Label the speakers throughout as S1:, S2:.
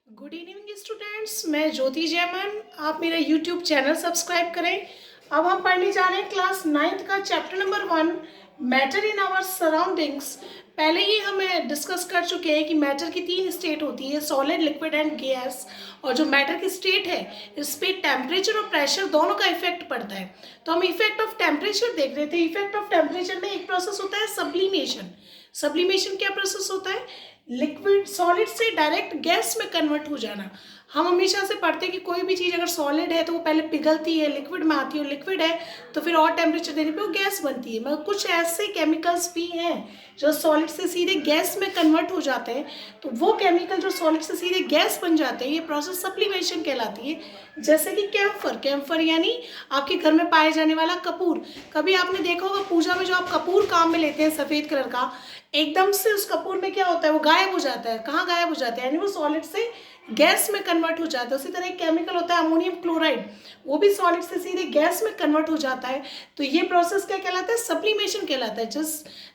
S1: Good evening students, मैं ज्योति जयमन। आप मेरा यूट्यूब चैनल सब्सक्राइब करें। अब हम पढ़ने जा रहे हैं क्लास 9th का chapter number 1, matter in our surroundings. पहले ही हम डिस्कस कर चुके हैं कि मैटर की 3 स्टेट होती है, सॉलिड, लिक्विड एंड गैस। और जो मैटर की स्टेट है, इस पर टेम्परेचर और प्रेशर दोनों का इफेक्ट पड़ता है। तो हम इफेक्ट ऑफ टेम्परेचर देख रहे थे। इफेक्ट ऑफ टेम्परेचर में एक प्रोसेस होता है सब्लिमेशन। सब्लिमेशन क्या प्रोसेस होता है? लिक्विड सॉलिड से डायरेक्ट गैस में कन्वर्ट हो जाना। हम हमेशा से पढ़ते हैं कि कोई भी चीज़ अगर सॉलिड है तो वो पहले पिघलती है, लिक्विड में आती है, और लिक्विड है तो फिर और टेम्परेचर देने पे वो गैस बनती है। मगर कुछ ऐसे केमिकल्स भी हैं जो सॉलिड से सीधे गैस में कन्वर्ट हो जाते हैं। तो वो केमिकल जो सॉलिड से सीधे गैस बन जाते हैं, ये प्रोसेस सब्लिमेशन कहलाती है। जैसे कि कैम्फर। कैम्फर यानी आपके घर में पाए जाने वाला कपूर। कभी आपने देखा होगा पूजा में जो आप कपूर काम में लेते हैं सफ़ेद कलर का, एकदम से उस कपूर में क्या होता है, वो गायब हो जाता है। कहाँ गायब हो जाता है? यानी वो सॉलिड से गैस में कन्वर्ट हो जाता है। उसी तरह एक केमिकल होता है अमोनियम क्लोराइड, वो भी सॉलिड से सीधे गैस में कन्वर्ट हो जाता है। तो ये प्रोसेस क्या कहलाता है? सब्लिमेशन कहलाता है।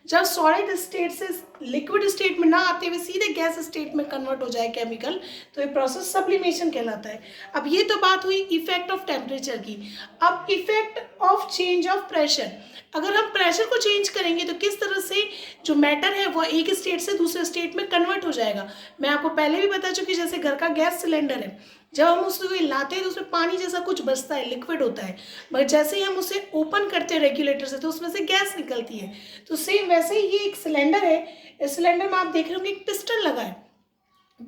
S1: जब सॉलिड स्टेट से लिक्विड स्टेट में ना आते हुए सीधे गैस स्टेट में कन्वर्ट हो जाए केमिकल, तो ये प्रोसेस सब्लिमेशन कहलाता है। अब ये तो बात हुई इफेक्ट ऑफ टेम्परेचर की। अब effect of change of pressure. अगर हम प्रेशर को चेंज करेंगे तो किस तरह से जो मैटर है वो एक स्टेट से दूसरे स्टेट में कन्वर्ट हो जाएगा। मैं आपको पहले भी बता चुकी, जैसे घर का गैस सिलेंडर है, जब हम उसको हिलाते हैं तो उसमें पानी जैसा कुछ बचता है, लिक्विड होता है। मगर जैसे ही हम उसे ओपन करते हैं रेगुलेटर से तो उसमें से गैस निकलती है। तो सेम वैसे ही ये एक सिलेंडर है। इस सिलेंडर में आप देख रहे होंगे एक पिस्टन लगा है।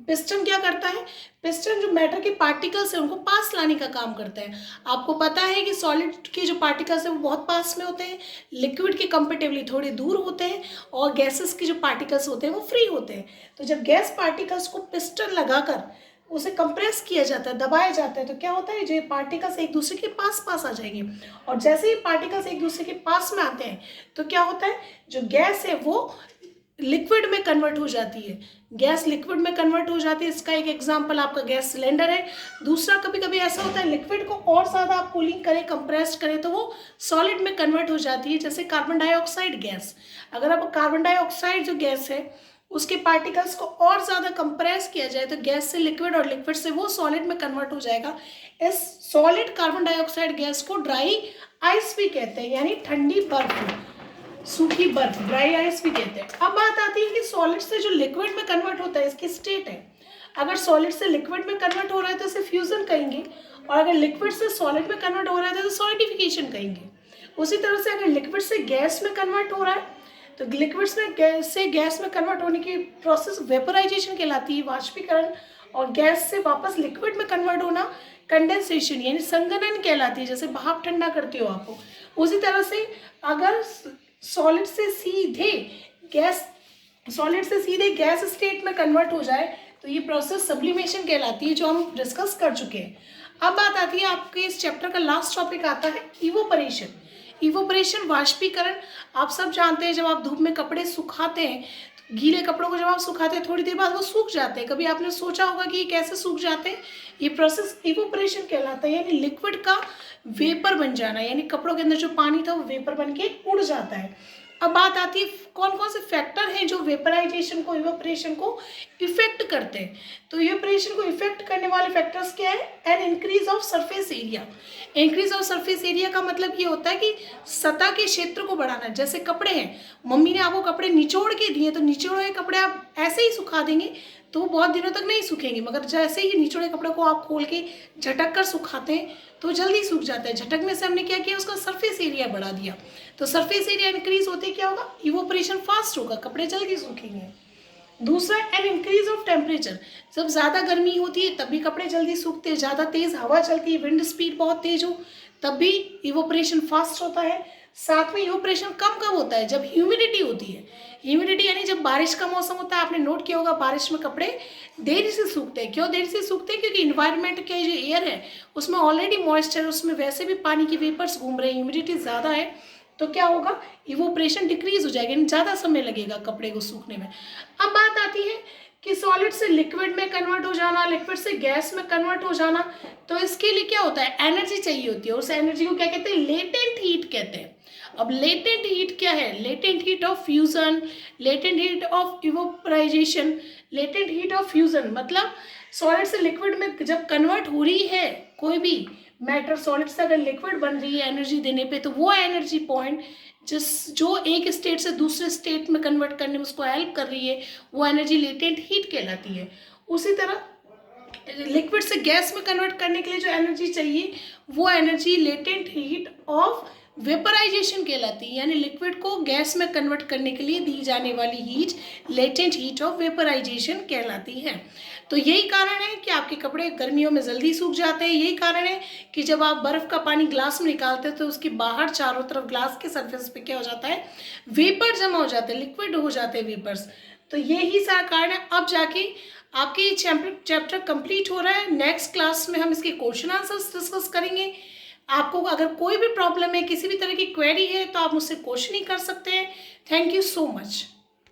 S1: पिस्टन क्या करता है? पिस्टन जो मैटर के पार्टिकल्स हैं उनको पास लाने का काम करता है। आपको पता है कि सॉलिड के जो पार्टिकल्स हैं वो बहुत पास में होते हैं, लिक्विड के कंपेरेटिवली थोड़े दूर होते हैं, और गैसेस के जो पार्टिकल्स होते हैं वो फ्री होते हैं। तो जब गैस पार्टिकल्स को पिस्टन लगाकर उसे कंप्रेस किया जाता है, दबाया जाता है, तो क्या होता है, जो ये पार्टिकल्स एक दूसरे के पास पास आ जाएंगे। और जैसे ही पार्टिकल्स एक दूसरे के पास में आते हैं तो क्या होता है, जो गैस है वो लिक्विड में कन्वर्ट हो जाती है। गैस लिक्विड में कन्वर्ट हो जाती है। इसका एक एग्जांपल आपका गैस सिलेंडर है। दूसरा, कभी कभी ऐसा होता है लिक्विड को और ज़्यादा आप कूलिंग करें, कंप्रेस्ड करें, तो वो सॉलिड में कन्वर्ट हो जाती है। जैसे कार्बन डाइऑक्साइड गैस। अगर आप कार्बन डाइऑक्साइड जो गैस है उसके पार्टिकल्स को और ज़्यादा कंप्रेस किया जाए तो गैस से लिक्विड और लिक्विड से वो सॉलिड में कन्वर्ट हो जाएगा। इस सॉलिड कार्बन डाइऑक्साइड गैस को ड्राई आइस भी कहते हैं, यानी ठंडी बर्फ, सूखी बर्फ, ड्राई आइस भी कहते हैं। अब बात आती है कि सॉलिड से जो लिक्विड में कन्वर्ट होता है, इसकी स्टेट है। अगर सॉलिड से लिक्विड में कन्वर्ट हो रहा है तो इसे फ्यूजन कहेंगे, और अगर लिक्विड से सॉलिड में कन्वर्ट हो रहा है तो सॉलिडिफिकेशन कहेंगे। उसी तरह से अगर लिक्विड से गैस में कन्वर्ट हो रहा है तो लिक्विड से गैस में कन्वर्ट होने की प्रोसेस वेपोराइजेशन कहलाती है, वाष्पीकरण। और गैस से वापस लिक्विड में कन्वर्ट होना कंडेंसेशन यानी संघनन कहलाती है, जैसे भाप ठंडा करते हो आपको। उसी तरह से अगर सॉलिड से सीधे गैस स्टेट में कन्वर्ट हो जाए तो ये प्रोसेस सब्लिमेशन कहलाती है, जो हम डिस्कस कर चुके हैं। अब बात आती है, आपके इस चैप्टर का लास्ट टॉपिक आता है इवोपरेशन। इवोपरेशन, वाष्पीकरण। आप सब जानते हैं, जब आप धूप में कपड़े सुखाते हैं, तो गीले कपड़ों को जब आप सुखाते हैं थोड़ी देर बाद वो सूख जाते हैं। कभी आपने सोचा होगा कि ये कैसे सूख जाते हैं? ये प्रोसेस इवोपरेशन कहलाता है, यानी लिक्विड का वेपर बन जाना, यानी कपड़ों के अंदर जो पानी था वो वेपर बन के उड़ जाता है। अब बात आती है कौन कौन से फैक्टर हैं जो वेपराइजेशन को, इवेपोरेशन को इफेक्ट करते हैं। तो इवेपोरेशन को इफेक्ट करने वाले फैक्टर्स क्या है? An increase of surface area. Increase of surface area का मतलब ये होता है कि सतह के क्षेत्र को बढ़ाना। जैसे कपड़े हैं, मम्मी ने आपको कपड़े निचोड़ के दिए तो निचोड़े हुए कपड़े आप ऐसे ही सुखा देंगे तो वो बहुत दिनों तक नहीं सूखेंगे। मगर जैसे ही निचोड़े कपड़े को आप खोल के झटक कर सुखाते हैं तो जल्दी सूख जाता है। झटकने से हमने क्या किया, उसका सरफेस एरिया बढ़ा दिया। तो सरफेस एरिया इंक्रीज होते क्या होगा, इवोपरेशन फास्ट होगा, कपड़े जल्दी सूखेंगे। दूसरा, एन इंक्रीज ऑफ टेम्परेचर। जब ज़्यादा गर्मी होती है तब भी कपड़े जल्दी सूखते हैं। ज़्यादा तेज़ हवा चलती है, विंड स्पीड बहुत तेज हो, तब भी इवोपरेशन फास्ट होता है। साथ में इवोपरेशन कब कब होता है? जब ह्यूमिडिटी होती है। ह्यूमिडिटी यानी जब बारिश का मौसम होता है। आपने नोट किया होगा बारिश में कपड़े देरी से सूखते हैं। क्यों देरी से सूखते हैं? क्योंकि इन्वायरमेंट के जो एयर है उसमें ऑलरेडी मॉइस्चर, उसमें वैसे भी पानी की वेपर्स घूम रहे हैं, ह्यूमिडिटी ज़्यादा है, तो क्या होगा, इवोपरेशन डिक्रीज हो जाएगा, यानी ज़्यादा समय लगेगा कपड़े को सूखने में। अब बात आती है कि सॉलिड से लिक्विड में कन्वर्ट हो जाना, लिक्विड से गैस में कन्वर्ट हो जाना, तो इसके लिए क्या होता है, एनर्जी चाहिए होती है। उस एनर्जी को क्या कहते हैं? लेटेंट हीट कहते हैं। अब लेटेंट हीट क्या है? Latent heat of fusion, latent heat of evaporization, latent heat of fusion मतलब सॉलिड से लिक्विड में जब कन्वर्ट हो रही है कोई भी मैटर, सॉलिड से अगर लिक्विड बन रही है एनर्जी देने पे, तो वो एनर्जी पॉइंट जो एक स्टेट से दूसरे स्टेट में कन्वर्ट करने में उसको हेल्प कर रही है, वो एनर्जी लेटेंट हीट कहलाती है। उसी तरह लिक्विड से गैस में कन्वर्ट करने के लिए जो एनर्जी चाहिए वो energy latent heat of vaporisation कहलाती है, यानी लिक्विड को गैस में कन्वर्ट करने के लिए दी जाने वाली heat latent heat of vaporisation कहलाती है। तो यही कारण है कि आपके कपड़े गर्मियों में जल्दी सूख जाते हैं। यही कारण है कि जब आप बर्फ़ का पानी ग्लास में निकालते हैं तो उसके बाहर चारों तरफ ग्लास के सरफेस पे क्या हो जाता है, वेपर जमा हो जाते हैं, लिक्विड हो जाते हैं वेपर्स। तो यही सारा कारण है। अब जाके आपके चैप्टर कंप्लीट हो रहा है। नेक्स्ट क्लास में हम इसके क्वेश्चन आंसर्स डिस्कस करेंगे। आपको अगर कोई भी प्रॉब्लम है, किसी भी तरह की क्वेरी है, तो आप मुझसे क्वेश्चन ही कर सकते हैं। Thank you so much.